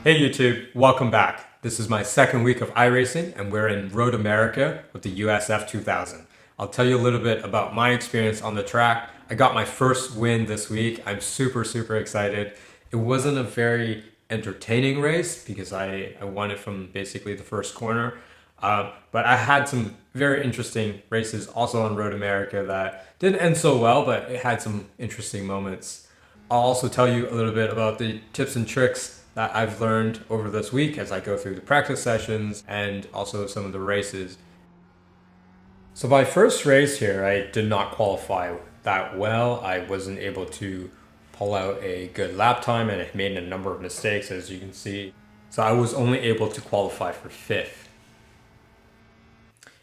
Hey YouTube, welcome back. This is my second week of iRacing and we're in Road America with the USF 2000. I'll tell you a little bit about my experience on the track. I got my first win this week. I'm super excited. It wasn't a very entertaining race because I won it from basically the first corner. But I had some very interesting races also on Road America that didn't end so well, but it had some interesting moments. I'll also tell you a little bit about the tips and tricks that I've learned over this week as I go through the practice sessions and also some of the races. So my first race here, I did not qualify that well. I wasn't able to pull out a good lap time and I made a number of mistakes, as you can see. So I was only able to qualify for 5th.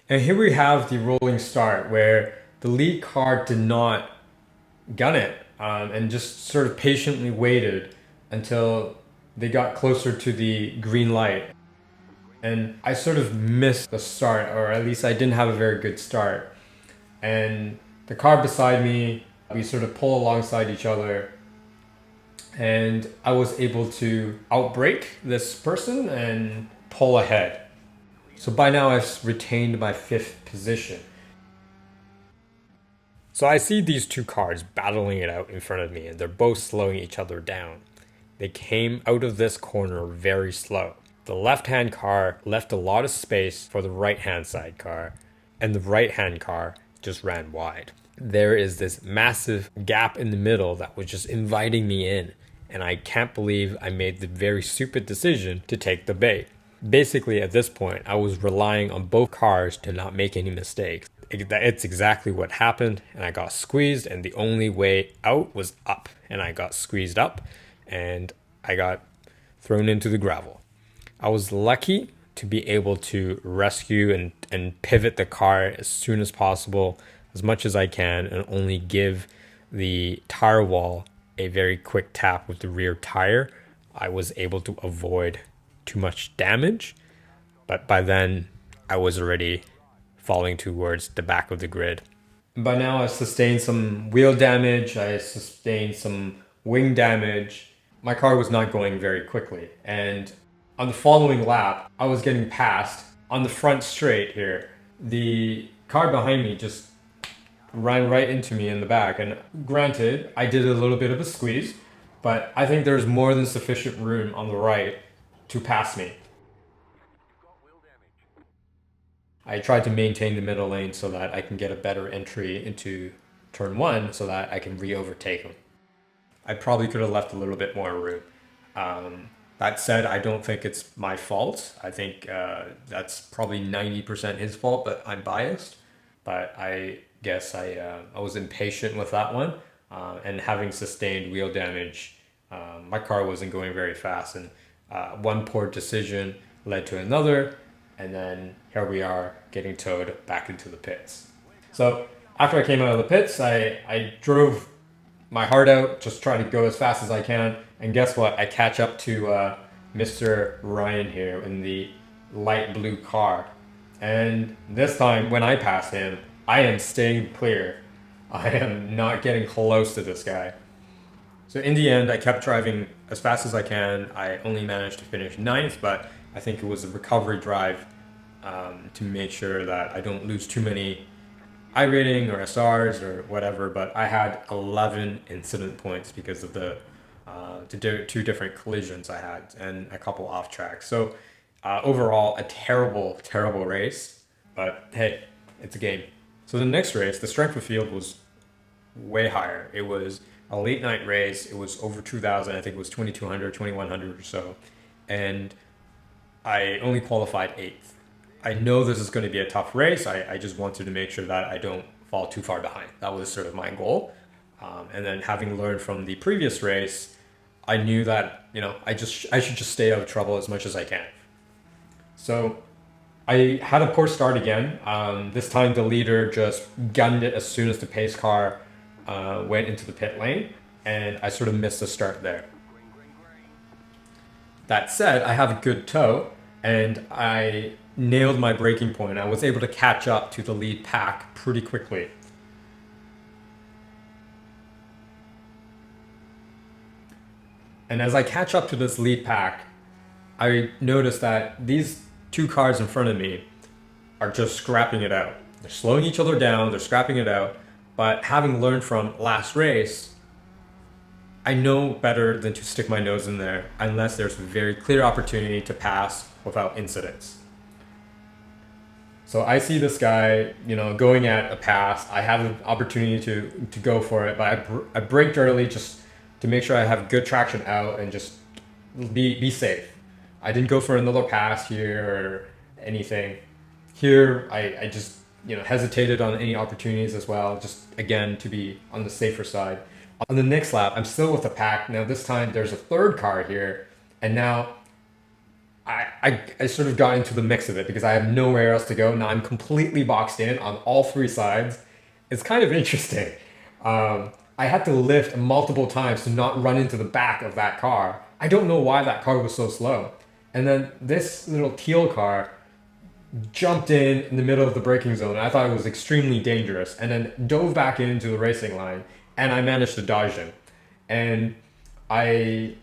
And here we have the rolling start where the lead car did not gun it and just sort of patiently waited until they got closer to the green light. And I sort of missed the start, or at least I didn't have a very good start. And the car beside me, we sort of pull alongside each other. And I was able to outbrake this person and pull ahead. So by now I've retained my 5th position. So I see these two cars battling it out in front of me and they're both slowing each other down. They came out of this corner very slow. The left-hand car left a lot of space for the right-hand side car, and the right-hand car just ran wide. There is this massive gap in the middle that was just inviting me in, and I can't believe I made the very stupid decision to take the bait. Basically, at this point, I was relying on both cars to not make any mistakes. It's exactly what happened, and I got squeezed, and the only way out was up, and I got squeezed up, and I got thrown into the gravel. I was lucky to be able to rescue and pivot the car as soon as possible, as much as I can, and only give the tire wall a very quick tap with the rear tire. I was able to avoid too much damage, but by then I was already falling towards the back of the grid. By now I sustained some wheel damage, I sustained some wing damage. My car was not going very quickly, and on the following lap, I was getting passed on the front straight here. The car behind me just ran right into me in the back. And granted, I did a little bit of a squeeze, but I think there's more than sufficient room on the right to pass me. I tried to maintain the middle lane so that I can get a better entry into turn 1 so that I can re-overtake him. I probably could have left a little bit more room. That said, I don't think it's my fault. I think that's probably 90% his fault, but I'm biased. But I guess I was impatient with that one. And having sustained wheel damage, my car wasn't going very fast. And one poor decision led to another. And then here we are getting towed back into the pits. So after I came out of the pits, I drove my heart out, just trying to go as fast as I can. And guess what? I catch up to Mr. Ryan here in the light blue car. And this time when I pass him, I am staying clear. I am not getting close to this guy. So in the end, I kept driving as fast as I can. I only managed to finish 9th, but I think it was a recovery drive to make sure that I don't lose too many iRating or SRs or whatever, but I had 11 incident points because of the 2 different collisions I had and a couple off tracks. So overall, a terrible race, but hey, it's a game. So the next race, the strength of field was way higher. It was a late night race. It was over 2,000. I think it was 2,200, 2,100 or so. And I only qualified 8th. I know this is going to be a tough race. I just wanted to make sure that I don't fall too far behind. That was sort of my goal. And then having learned from the previous race, I knew that, I should just stay out of trouble as much as I can. So I had a poor start again. This time the leader just gunned it as soon as the pace car went into the pit lane, and I sort of missed the start there. That said, I have a good toe, and I nailed my braking point. I was able to catch up to the lead pack pretty quickly. And as I catch up to this lead pack, I noticed that these two cars in front of me are just scrapping it out. They're slowing each other down, they're scrapping it out. But having learned from last race, I know better than to stick my nose in there unless there's a very clear opportunity to pass without incidents. So I see this guy, going at a pass. I have an opportunity to go for it, but I braked early just to make sure I have good traction out and just be safe. I didn't go for another pass here or anything. Here, I just hesitated on any opportunities as well, just again to be on the safer side. On the next lap, I'm still with the pack. Now this time there's a third car here, and now I sort of got into the mix of it because I have nowhere else to go. Now I'm completely boxed in on all three sides. It's kind of interesting. I had to lift multiple times to not run into the back of that car. I don't know why that car was so slow. And then this little teal car jumped in the middle of the braking zone. I thought it was extremely dangerous and then dove back into the racing line, and I managed to dodge him. And I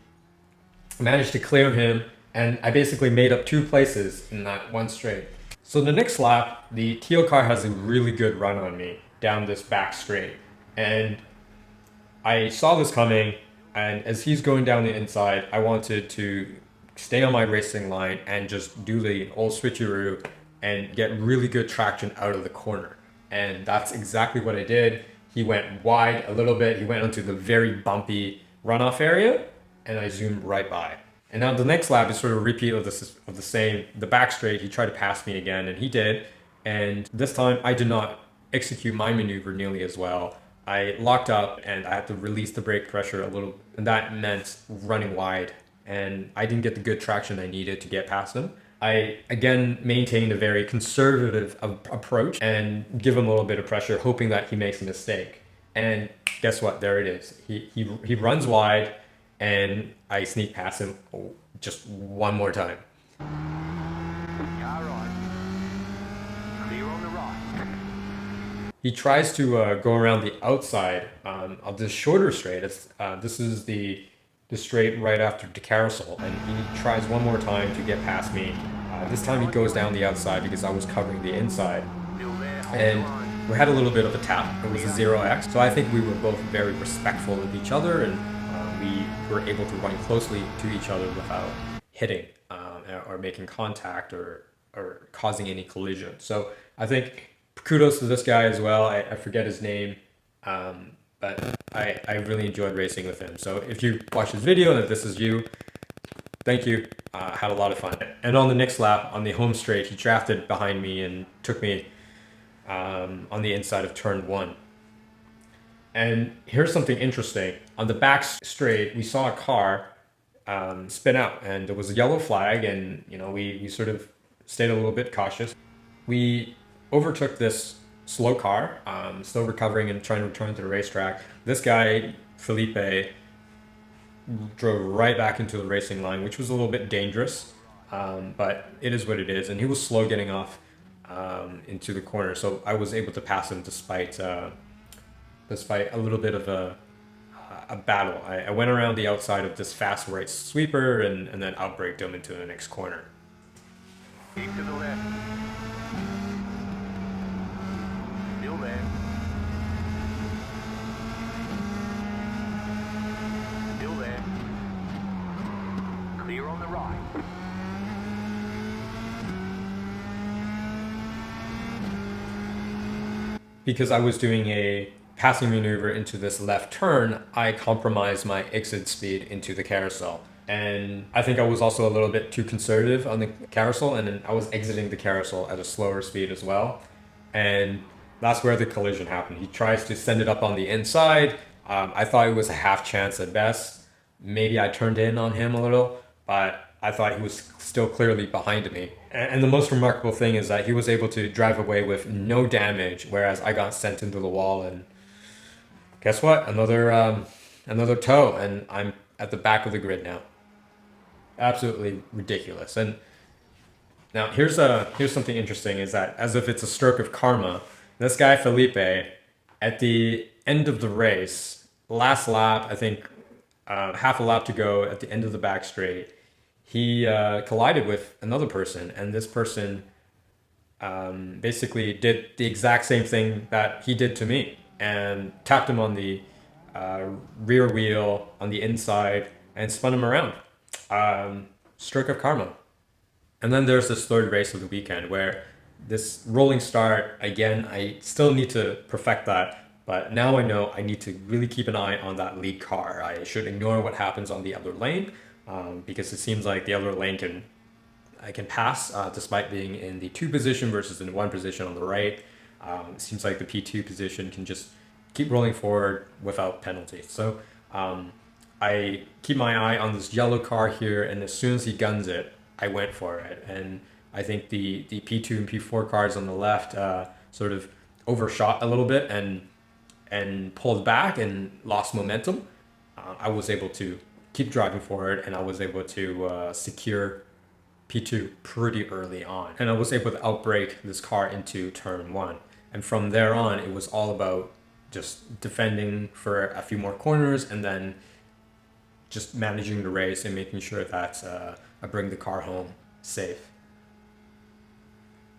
managed to clear him, and I basically made up 2 places in that one straight. So the next lap, the teal car has a really good run on me down this back straight. And I saw this coming, and as he's going down the inside, I wanted to stay on my racing line and just do the old switcheroo and get really good traction out of the corner. And that's exactly what I did. He went wide a little bit. He went onto the very bumpy runoff area, and I zoomed right by. And now the next lap is sort of a repeat of the back straight. He tried to pass me again, and he did. And this time I did not execute my maneuver nearly as well. I locked up and I had to release the brake pressure a little, and that meant running wide. And I didn't get the good traction I needed to get past him. I again maintained a very conservative approach and give him a little bit of pressure, hoping that he makes a mistake. And guess what? There it is. He runs wide, and I sneak past him just one more time. All right. Clear on the right. He tries to go around the outside of this shorter straight. This is the straight right after the carousel, and he tries one more time to get past me. This time he goes down the outside because I was covering the inside, and we had a little bit of a tap. It was a 0x, so I think we were both very respectful of each other, and we were able to run closely to each other without hitting or making contact or causing any collision. So I think kudos to this guy as well. I forget his name, but I really enjoyed racing with him. So if you watch this video and if this is you, thank you. Had a lot of fun. And on the next lap, on the home straight, he drafted behind me and took me on the inside of turn 1. And here's something interesting. On the back straight, we saw a car spin out, and there was a yellow flag, and we sort of stayed a little bit cautious. We overtook this slow car, still recovering and trying to return to the racetrack. This guy, Felipe, drove right back into the racing line, which was a little bit dangerous, but it is what it is. And he was slow getting off into the corner, so I was able to pass him despite a little bit of a battle. I went around the outside of this fast right sweeper and then outbraked him into the next corner. Keep to the left. Still there. Still there. Clear on the right. Because I was doing a passing maneuver into this left turn, I compromised my exit speed into the carousel. And I think I was also a little bit too conservative on the carousel, and then I was exiting the carousel at a slower speed as well. And that's where the collision happened. He tries to send it up on the inside. I thought it was a half chance at best. Maybe I turned in on him a little, but I thought he was still clearly behind me. And the most remarkable thing is that he was able to drive away with no damage, whereas I got sent into the wall. And guess what? Another toe, and I'm at the back of the grid now. Absolutely ridiculous. And now here's something interesting, is that as if it's a stroke of karma, this guy Felipe, at the end of the race, last lap, I think half a lap to go at the end of the back straight, he collided with another person, and this person basically did the exact same thing that he did to me and tapped him on the uh, rear wheel on the inside and spun him around. Stroke of karma. And then there's this third race of the weekend where this rolling start, again, I still need to perfect that. But now I know I need to really keep an eye on that lead car. I should ignore what happens on the other lane because it seems like the other lane I can pass despite being in the 2 position versus in the 1 position on the right. It seems like the P2 position can just keep rolling forward without penalty. So I keep my eye on this yellow car here, and as soon as he guns it, I went for it. And I think the P2 and P4 cars on the left sort of overshot a little bit and pulled back and lost momentum. I was able to keep driving forward, and I was able to secure P2 pretty early on. And I was able to outbrake this car into turn 1. And from there on, it was all about just defending for a few more corners and then just managing the race and making sure that I bring the car home safe.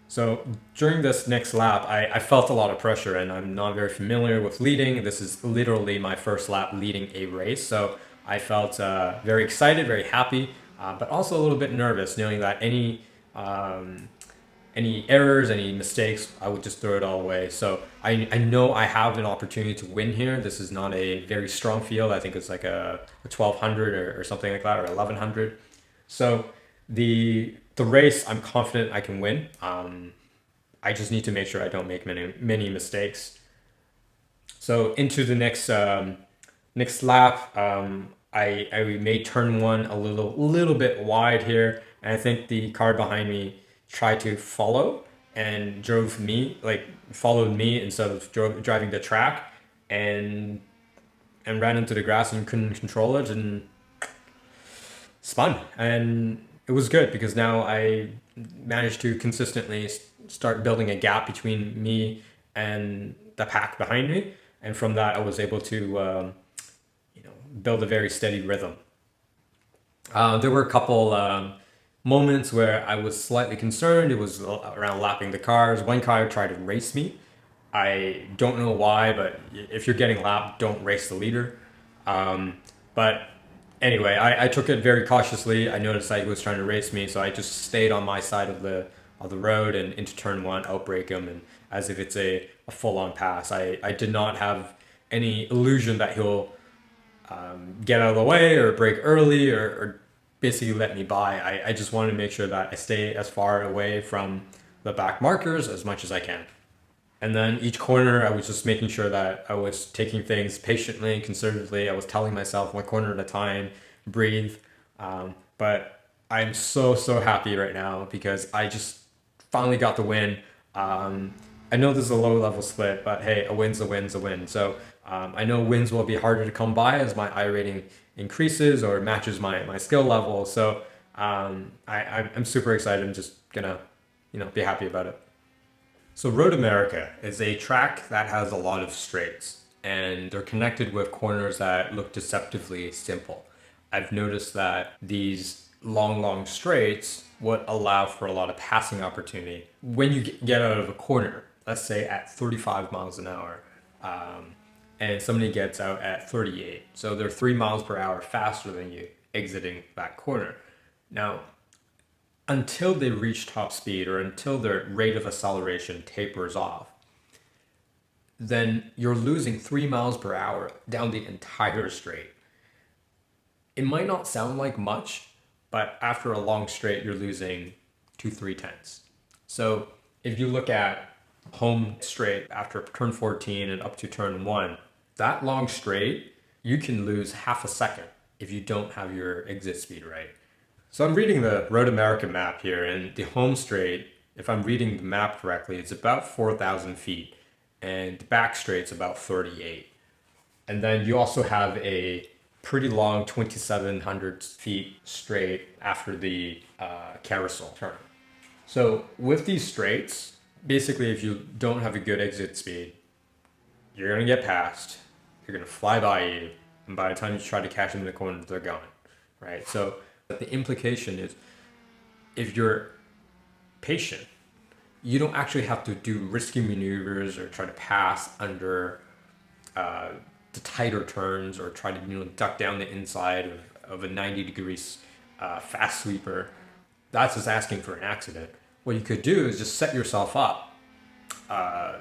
So during this next lap, I felt a lot of pressure, and I'm not very familiar with leading. This is literally my first lap leading a race. So I felt very excited, very happy, but also a little bit nervous, knowing that any errors, any mistakes, I would just throw it all away. So I know I have an opportunity to win here. This is not a very strong field. I think it's like a 1200 or something like that, or 1100. So the race, I'm confident I can win. I just need to make sure I don't make many mistakes. So into the next lap, I made turn 1 a little bit wide here, and I think the car behind me tried to follow and followed me instead of driving the track, and ran into the grass and couldn't control it and spun. And it was good because now I managed to consistently start building a gap between me and the pack behind me, and from that I was able to build a very steady rhythm. There were a couple moments where I was slightly concerned. It was around lapping the cars. One car tried to race me. I don't know why, but if you're getting lapped, don't race the leader. But anyway, I took it very cautiously. I noticed that he was trying to race me, so I just stayed on my side of the road and into turn 1, outbrake him, and as if it's a full-on pass. I did not have any illusion that he'll get out of the way or brake early or basically let me by. I just wanted to make sure that I stay as far away from the back markers as much as I can. And then each corner, I was just making sure that I was taking things patiently and conservatively. I was telling myself 1 corner at a time, breathe. But I'm so happy right now because I just finally got the win. I know this is a low level split, but hey, a win's a win's a win. So I know wins will be harder to come by as my I rating increases or matches my skill level. So I'm super excited. I'm just gonna be happy about it. So Road America is a track that has a lot of straights, and they're connected with corners that look deceptively simple. I've noticed that these long straights would allow for a lot of passing opportunity when you get out of a corner, let's say at 35 miles an hour, and somebody gets out at 38. So they're 3 miles per hour faster than you exiting that corner. Now, until they reach top speed or until their rate of acceleration tapers off, then you're losing 3 miles per hour down the entire straight. It might not sound like much, but after a long straight, you're losing 2-3 tenths. So if you look at home straight after turn 14 and up to turn 1, that long straight, you can lose half a second if you don't have your exit speed right. So I'm reading the Road America map here, and the home straight, if I'm reading the map correctly, it's about 4,000 feet, and the back straight's about 38. And then you also have a pretty long 2,700 feet straight after the carousel turn. So with these straights, basically if you don't have a good exit speed, you're gonna get passed, you're gonna fly by you, and by the time you try to catch them in the corner, they're gone, right? So The implication is if you're patient, you don't actually have to do risky maneuvers or try to pass under the tighter turns or try to duck down the inside of a 90 degrees fast sweeper. That's just asking for an accident. What you could do is just set yourself up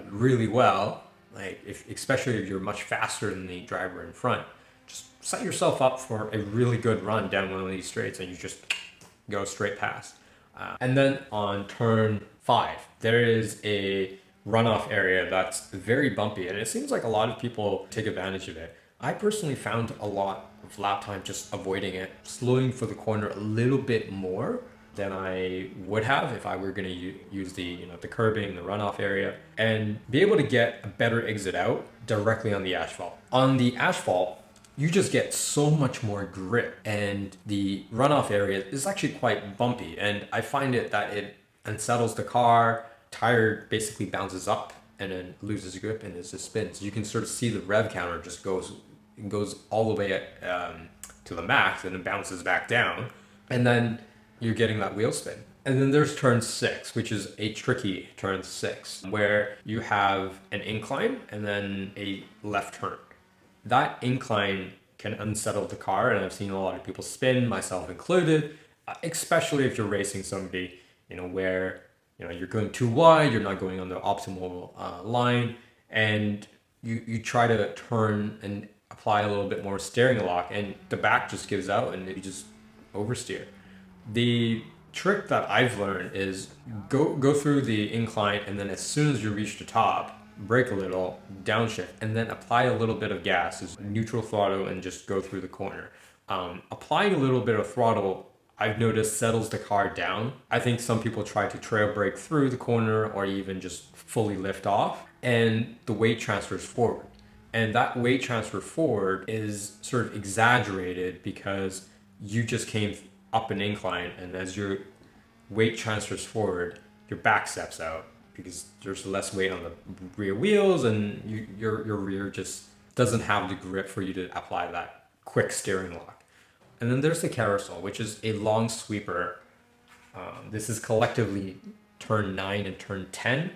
really well, like especially if you're much faster than the driver in front. Just set yourself up for a really good run down one of these straights, and you just go straight past. And then on turn 5, there is a runoff area that's very bumpy, and it seems like a lot of people take advantage of it. I personally found a lot of lap time just avoiding it, slowing for the corner a little bit more than I would have if I were going to use the the curbing, the runoff area, and be able to get a better exit out directly on the asphalt. On the asphalt, you just get so much more grip, and the runoff area is actually quite bumpy, and I find that it unsettles the car. Tire basically bounces up and then loses grip and it just spins. You can sort of see the rev counter just goes all the way to the max and then bounces back down, and then you're getting that wheel spin. And then there's turn 6, which is a tricky turn 6, where you have an incline and then a left turn. That incline can unsettle the car, and I've seen a lot of people spin, myself included, especially if you're racing somebody, where you're going too wide, you're not going on the optimal line, and you try to turn and apply a little bit more steering lock, and the back just gives out and you just oversteer. The trick that I've learned is go through the incline, and then as soon as you reach the top, brake a little, downshift, and then apply a little bit of gas, is neutral throttle, and just go through the corner. Applying a little bit of throttle, I've noticed, settles the car down. I think some people try to trail brake through the corner or even just fully lift off, and the weight transfers forward. And that weight transfer forward is sort of exaggerated because you just came up an incline, and as your weight transfers forward, your back steps out because there's less weight on the rear wheels, and your rear just doesn't have the grip for you to apply that quick steering lock. And then there's the carousel, which is a long sweeper. This is collectively turn 9 and turn 10.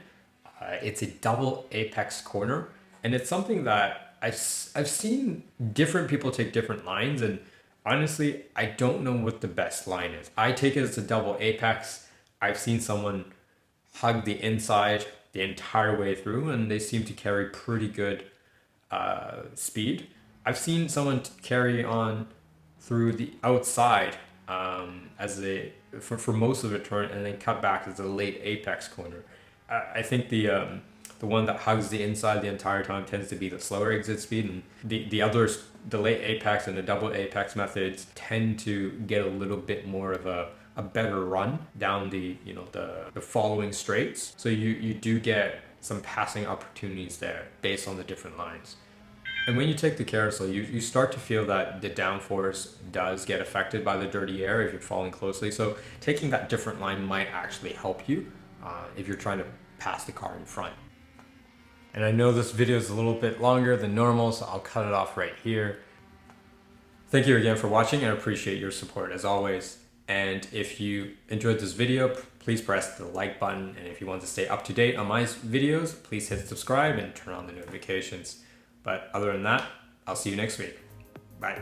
It's a double apex corner, and it's something that I've seen different people take different lines, and honestly, I don't know what the best line is. I take it as a double apex. I've seen someone hug the inside the entire way through, and they seem to carry pretty good speed. I've seen someone carry on through the outside for most of the turn, and then cut back as a late apex corner. I think the one that hugs the inside the entire time tends to be the slower exit speed, and the others, the late apex and the double apex methods, tend to get a little bit more of a better run down the following straights. So you do get some passing opportunities there based on the different lines. And when you take the carousel, you start to feel that the downforce does get affected by the dirty air if you're following closely. So taking that different line might actually help you if you're trying to pass the car in front. And I know this video is a little bit longer than normal, so I'll cut it off right here. Thank you again for watching, and I appreciate your support as always. And if you enjoyed this video, please press the like button. And if you want to stay up to date on my videos, please hit subscribe and turn on the notifications. But other than that, I'll see you next week. Bye.